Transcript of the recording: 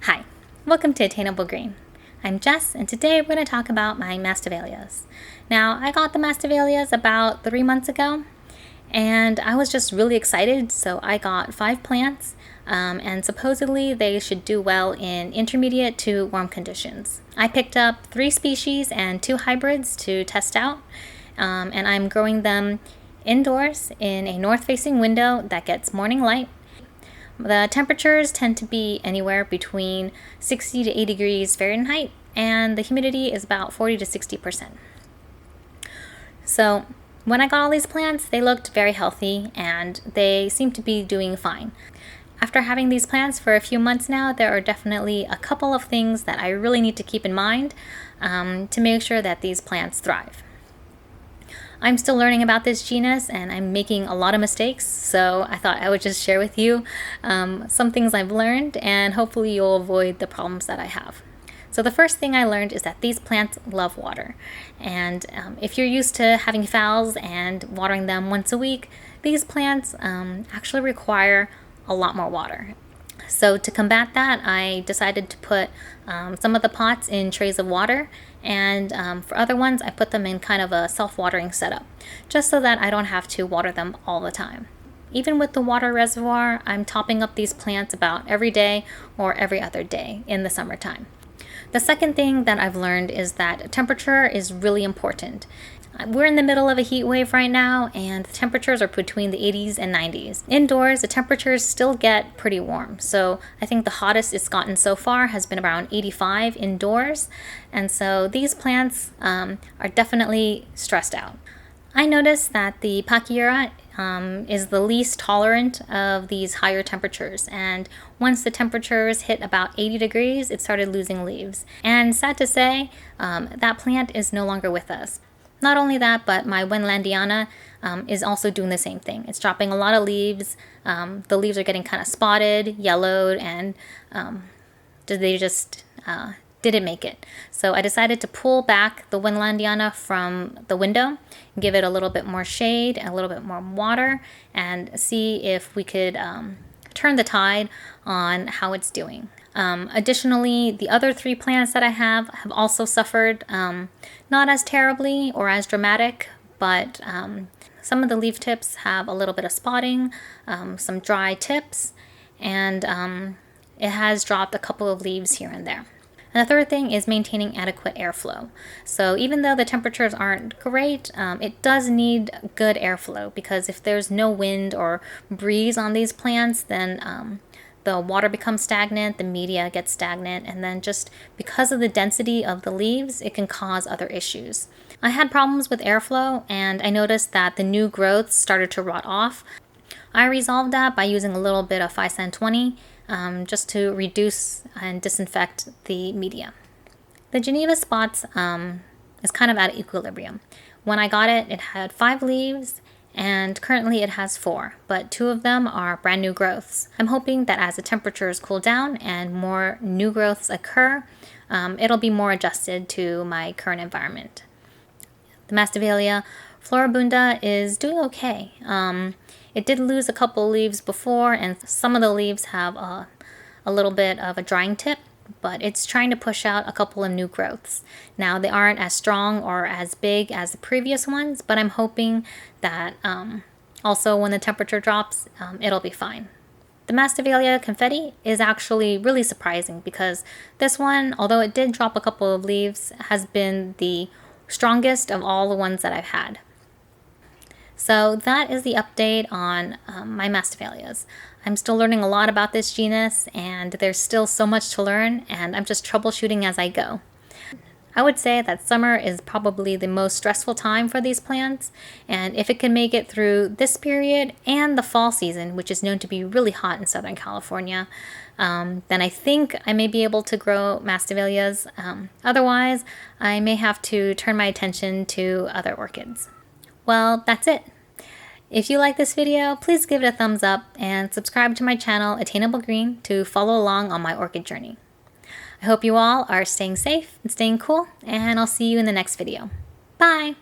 Hi, welcome to Attainable Green. I'm Jess, and today we're going to talk about my Masdevallias. Now, I got the Masdevallias about 3 months ago, and I was just really excited, so I got 5 plants, and supposedly they should do well in intermediate to warm conditions. I picked up 3 species and 2 hybrids to test out, and I'm growing them indoors in a north-facing window that gets morning light. The temperatures tend to be anywhere between 60 to 80 degrees Fahrenheit, and the humidity is about 40 to 60%. So when I got all these plants, they looked very healthy and they seem to be doing fine. After having these plants for a few months now, there are definitely a couple of things that I really need to keep in mind to make sure that these plants thrive. I'm still learning about this genus and I'm making a lot of mistakes, so I thought I would just share with you some things I've learned, and hopefully you'll avoid the problems that I have. So the first thing I learned is that these plants love water, and if you're used to having phals and watering them once a week, these plants actually require a lot more water. So to combat that, I decided to put some of the pots in trays of water, and for other ones I put them in kind of a self-watering setup, just so that I don't have to water them all the time. Even with the water reservoir, I'm topping up these plants about every day or every other day in the summertime. The second thing that I've learned is that temperature is really important. We're in the middle of a heat wave right now, and the temperatures are between the 80s and 90s. Indoors, the temperatures still get pretty warm. So I think the hottest it's gotten so far has been around 85 indoors. And so these plants are definitely stressed out. I noticed that the pachyura is the least tolerant of these higher temperatures, and once the temperatures hit about 80 degrees, it started losing leaves. And sad to say, that plant is no longer with us. Not only that, but my wendlandiana is also doing the same thing. It's dropping a lot of leaves. The leaves are getting kind of spotted, yellowed, and they just didn't make it. So I decided to pull back the wendlandiana from the window, give it a little bit more shade, a little bit more water, and see if we could turn the tide on how it's doing. Additionally, the other 3 plants that I have also suffered, not as terribly or as dramatic, but some of the leaf tips have a little bit of spotting, some dry tips, and it has dropped a couple of leaves here and there. And the third thing is maintaining adequate airflow. So even though the temperatures aren't great, it does need good airflow, because if there's no wind or breeze on these plants, then the water becomes stagnant, the media gets stagnant, and then just because of the density of the leaves, it can cause other issues. I had problems with airflow, and I noticed that the new growths started to rot off. I resolved that by using a little bit of 5-10-20 just to reduce and disinfect the media. The Geneva spots is kind of at equilibrium. When I got it, it had 5 leaves, and currently it has 4, but 2 of them are brand new growths. I'm hoping that as the temperatures cool down and more new growths occur, it'll be more adjusted to my current environment. The Masdevallia floribunda is doing okay. It did lose a couple leaves before, and some of the leaves have a little bit of a drying tip, but it's trying to push out a couple of new growths. Now, they aren't as strong or as big as the previous ones, but I'm hoping that also when the temperature drops, it'll be fine. The Masdevallia Confetti is actually really surprising, because this one, although it did drop a couple of leaves, has been the strongest of all the ones that I've had. So that is the update on my Masdevallias. I'm still learning a lot about this genus, and there's still so much to learn, and I'm just troubleshooting as I go. I would say that summer is probably the most stressful time for these plants, and if it can make it through this period and the fall season, which is known to be really hot in Southern California, then I think I may be able to grow Masdevallias. Otherwise, I may have to turn my attention to other orchids. Well, that's it. If you like this video, please give it a thumbs up and subscribe to my channel, Attainable Green, to follow along on my orchid journey. I hope you all are staying safe and staying cool, and I'll see you in the next video. Bye!